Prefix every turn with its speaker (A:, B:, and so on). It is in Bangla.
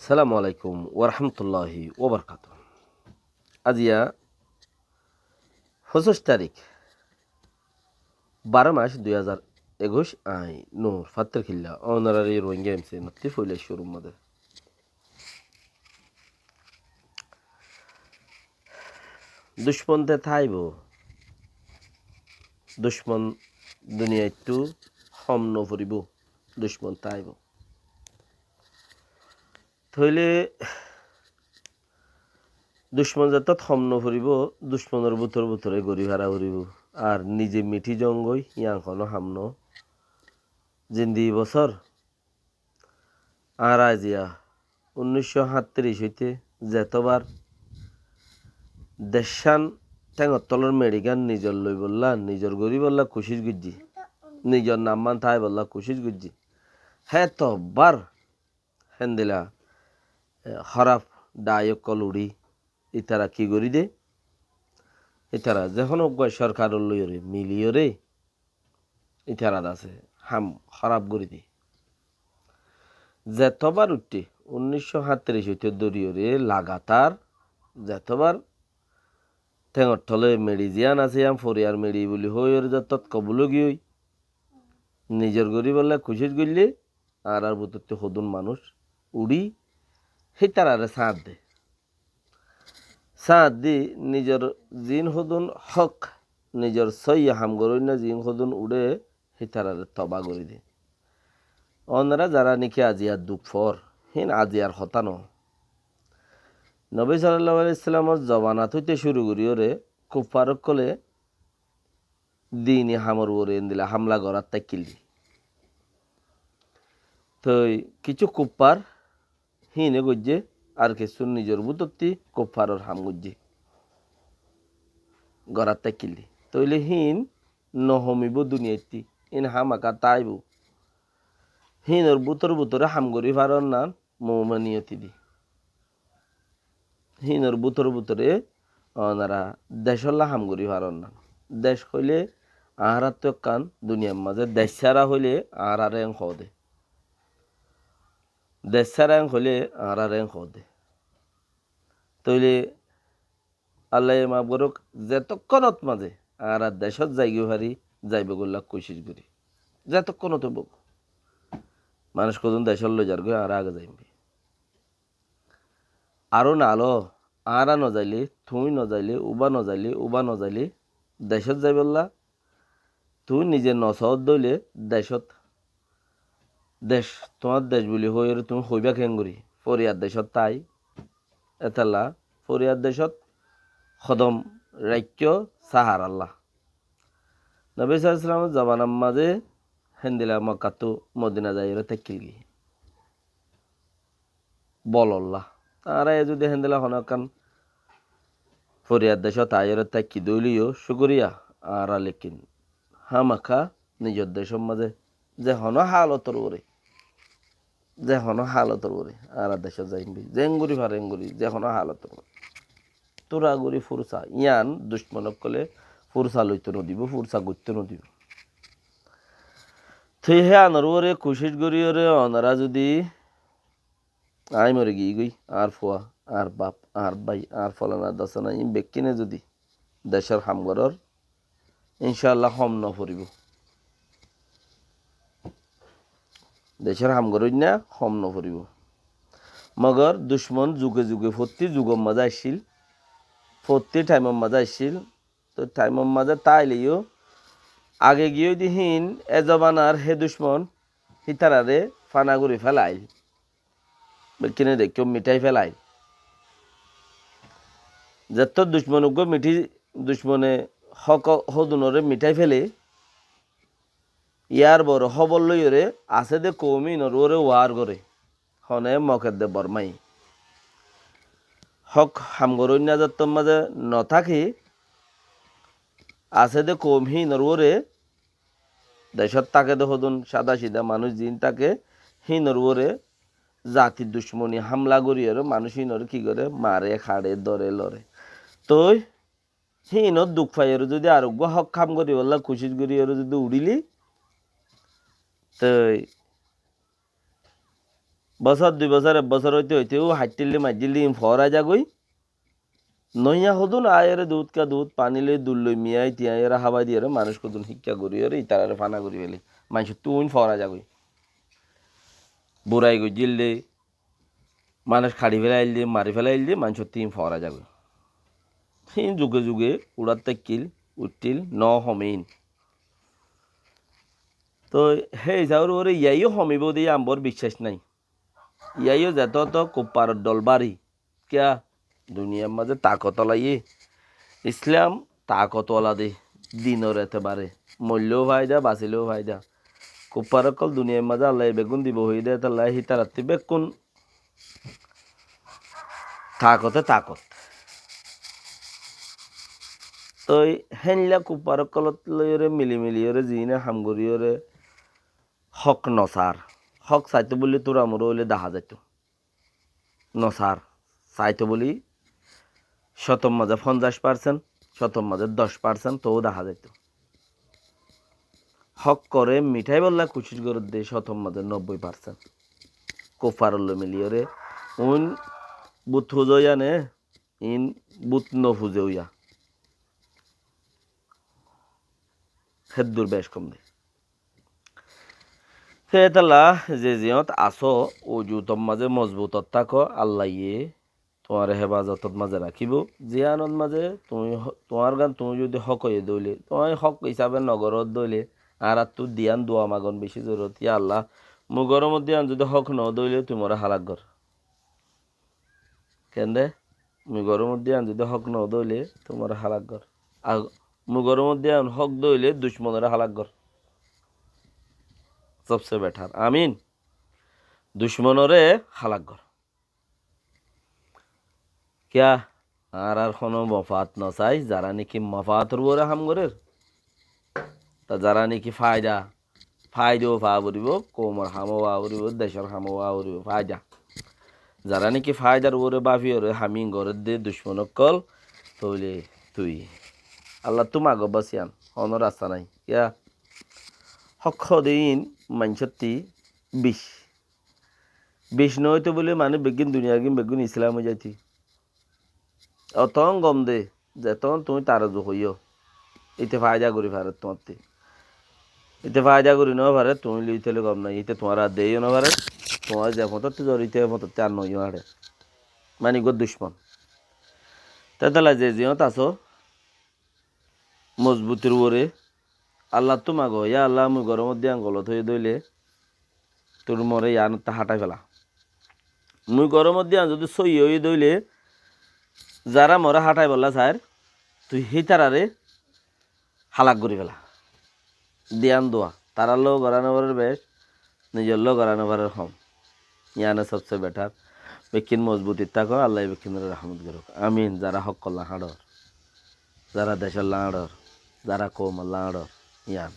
A: আসসালামু আলাইকুম ওরহামতুল্লাহি ওবরকাত। আজিয়া 25 তারিখ 12 মাস 2021 আই নূর ফাত্তর খিল্লা অনারারি রোহিঙ্গা এমসি নত্তি ফইলে শোরুম মধ্যে দুশ্মনতে থাইব দুশ্মন দুনিয়া একটু হম নফরিব দুশ্মন থাইব থইলে দুশ্মন যাতে হম নফরিব দুশ্মনের বুতরে গড়ি ভাড়া করিব আর নিজে মিঠি জঙ্গই ইয়াংখনো হামন জিন্দি বছর আর আজিয়া 1937 হইতে যেতবার দেশান ঠেঙর তলর মেডিগান নিজর লই বললা নিজর গরি বললা খুশিস গুজি নিজর নামমান থাই বললা খুশিস গুজি হ্যাঁ তো বার হেন্দিলা হরাফ ডায়ক কলুড়ি ইতারা কি করি দে ইতারা যখন সরকার লইরে মিলিয়রে ইতারা আছে হাম হরাপ করি দি যেতবার উঠতে 1937 হইতে দরিয়রে লাগাতার যেতবার ঠেঙর থলে মেডি জিয়ান আছে ফরিয়ার মেডি বলি হই ওর যত কবুলো গিয়ে নিজের গরি বললে খুশিস গইলে আর বুতরতে হদুন মানুষ উড়ি সেই তারারে সাঁত দি নিজের জিন হদুন হক নিজের সইয়া হাম গরই না জিন হদুন উড়ে সেই তারারে তবা করি দে অনারা যারা নাকি আজিয়ার দুঃখর হিন আজিয়ার হতানো নবী সাল্লাল্লাহু আলাইহি সাল্লামর জবানাত হইতে শুরু করি ওরে কুফারক কলে দিনই হামর ওরে দিলা হামলা করার তাই কিলি তো কিছু কুপ্পার হিনে গজ্জে আর কিছু নিজের বুতত্তি কুপ্পারর হাম গজ্জে গড়ার তাই কিলি তইলে হিন নহমিব দুনিয়াতি ইন হামাকা তাইব হিনর বুতরে হাম গরি ফারন না মৌমানিয়তি দি হিনর বুতরে ওনারা দেশল্লা হাম গরি ফারন না দেশ হইলে আহারাত তো কান দুনিয়ার মাঝে দেশ ছাড়া হইলে আর রেং দে দেশ ছাড়া হইলে আর রেং দে তইলে আল্লাহ মাবরক যেতক্ষণত মাঝে আর দেশত যাইগে হারি যাইব গোল্লা কোশিশ করি যেতক্ষণত বক মানুষ কজন দেশর লই যার আর আগে যাইবি আরো না আলো আরা নজাইলে তুই নজাইলে উবা নজাইলে দেশত যাই বললা তুই নিজে নসহত দইলে দেশত দেশ তোমার দেশ বলি হই তুমি হইবা কেন করি ফরিয়ার দেশত তাই এতালা ফরিয়ার দেশত খদম রাজ্য সাহার আল্লাহ নবী সাল্লাল্লাহু আলাইহি ওয়াসাল্লামের জবানার মাঝে হেন্দিলা মক্কাতু মদিনা যাইরে তাকিল গি বলল্লাহ তারা যদি হেন্দিলা হনকান ফরিয়ার দেশত আইরে তাকি দইলিও শুকরিয়া আর লেকিন হামাখা নিজের দেশের মাঝে যে হন হালতর ওরে আর দেশে যাইবি জেঙ্গুরি ফারেঙ্গুরি যে হন হালতর তোরা গুরি ফুরসা ইয়ান দুশ্মনক কলে ফুরসা লইতে নদিব ফুরসা গইতে নদিব থই হে আনর ওরে কোশিশ করি ওরে অনারা যদি আই মরে গই আর ফুয়া আর বাপ আর ভাই আর ফলানা দশনা ইম বেকিনে যদি দেশের হামগরর ইনশাআল্লাহ হম ন পড়িব দেশের হামগরই না হম ন পড়িব মগর দুশ্মন যুগে ফত্তি যুগম মাজা আসছিল ফত্তি টাইমম মাজা আসছিল তো টাইমম মাজা তাইলেও আগে গিয়ে দিহীন এ জবানার হে দুশ্মন হিতারারে ফানাগুড়ি ফেলাই কিনে দেখ কেউ মিঠাই ফেলাই যত দুশ্মনজ্ঞ মিঠি দুশ্মনে হক হদুনরে মিঠাই ফেলে ইয়ার বড় হবল লইরে আছে দে কৌমি নরে ওয়ার করে হনে মকের দে বরমাই হক হামগরন্যা যত্তর মাঝে নথাকি আছে দে কৌমি নরে দেশত তাকে দে হদুন সাদা সিধা মানুষ দিন তাকে হি নরে জাতি দুশ্মনী হামলা করিয়ে মানুষ হিনরে কি করে মারে খাড়ে দরে লড়ে তো হিনত দুঃখ পাই যদি আরোগ্য হক খাম করি বললা খুশি করি যদি উড়িলি তো বছর 2 বছর 1 বছর হইতে হইতেও হাইটিলি মাইজিলি ফরা যাগই নইয়া হদুন আয়ের দুধ কা দুধ পানিলে দুলই মিয়াই তিয়াইরা হাবাই দিয়ে মানুষ কদুন শিক্ষা করি রে ইতারারে ফানা করি ফেলি মানুষ তুই ফরা যাগই বুড়াই গই জিললে মানুষ খাড়ি ফেলাইল দিয়ে মারি ফেলাইল দিয়ে মানুষ তিন ফরা যাবে হিন যুগে যুগে উড়ার তেকিল উঠিল ন হমিন তো সেই হিসাবে ওরে ইয়াইও হমিব দিয়ে আম্বর বিশ্বাস নাই ইয়াইও যেত তো কোপার দলবারি কিয়া দুনিয়ার মাঝে তাকতলাইয়ে ইসলাম তাকতলা দে দিনর এতেবারে মরলেও ফায়দা বাঁচিলেও ফায়দা কোপার অকল দুনিয়ার মাঝে আল্লাহ বেগুন দিব হই দে তাল্লাহ হিতারাত্তি বেগুন তাকতে তাকত তো হেনলা কোপার অকলত লইরে মিলিমিলিয়রে জিনে হামগরিয়রে হক নসার হক চাইতো বলি তোর আমরও হইলে দেখা যাইত নসার চাইতো বলি শতম মাঝে 50%, শতম মাঝে 10% তো দেখা যাইত হক করে মিঠাই বললা কুচির করে দিয়ে শতম মাঝে 90% কোফারল্লো মিলিয়রে উন বুথ হুজয়া নে ইন বুথ নফুজে হইয়া হেদ্দুর বেশ কম দে সেতালা যে জিয়ত আসো ওজুতম মাঝে মজবুত থাকো আল্লাহ ইয়ে তোমার হেফাজতত মাঝে রাখিব জিয়ানত মাঝে তুমি তোমার গান তুমি যদি হক হয়ে দইলে তোমার হক হিসাবে নগরত দইলে আর তো দিয়ান দোয়া মাগন বেশি জরুরত ইয়া আল্লাহ মুগর মধ্যে আন যদি হক ন দইলে তোমার হালাক গর কেন রে মুগর মধ্যে আন যদি হক ন দইলে তোমার হালাক গর আর মুগর মধ্যে আন হক দইলে দুশ্মনের হালাক গর সবসে বেটার আমিন দুশ্মনরে হালাক গর কিয়া আর কোনো মফাত নচাই যারা নাকি মফাতর ওরে হাম গরের তা যারা নাকি ফায়দাও ফা বরিব কোমর হামো ওয়া বরিব দেশের হামো ওয়া বরিব ফায়দা যারা নাকি ফায়দার ওরে বাফি ওরে হামি গরের দে দুশ্মন কল তইলে তুই আল্লাহ তোমা গবাসিয়ান অন্য রাস্তা নাই ইয়া হক দিন মানসতি বিষ বিষ নয়তো বলে মানে বেগিন দুনিয়ার গিন বেগুন ইসলাম হয়ে যাইতি অতন গম দে যেতন তুমি তার হইও এতে ফায়দা করি ভারত তোমার এতে ফায়দা করি ন ভারত তুমি লিতে গম নাই এতে তোমার আর দেইও না ভারত তোমার যে মতো জড়িতে মতো আর নইও হারে মানে গো দুশ্মন তাহলে যে জিয়ত আছো মজবুতির ওরে আল্লাহ তো মাগো ইয়া আল্লাহ মুই গরম দিয়ে গলত হয়ে দইলে তোর মরে ইয়ান তা হাঁটাই ফেলা মুই গরম দিয়ে যদি সই হয়ে দইলে যারা মরে হাঁটাই বললা স্যার তুই সেই তারারে হালাক করি ফেলা দিয়ান দোয়া তারার লোক গড়ানো বারের বেশ নিজের লোক গড়ানো বারের হম ইয়ানে সবচেয়ে বেটার বেকিন মজবুতি থাকো আল্লাহ বেকিনের রহমত করুক আমিন যারা হক করলা হাঁড়র যারা দেশের লাঁড়র যারা কৌমার লাঁড়র ইয়ান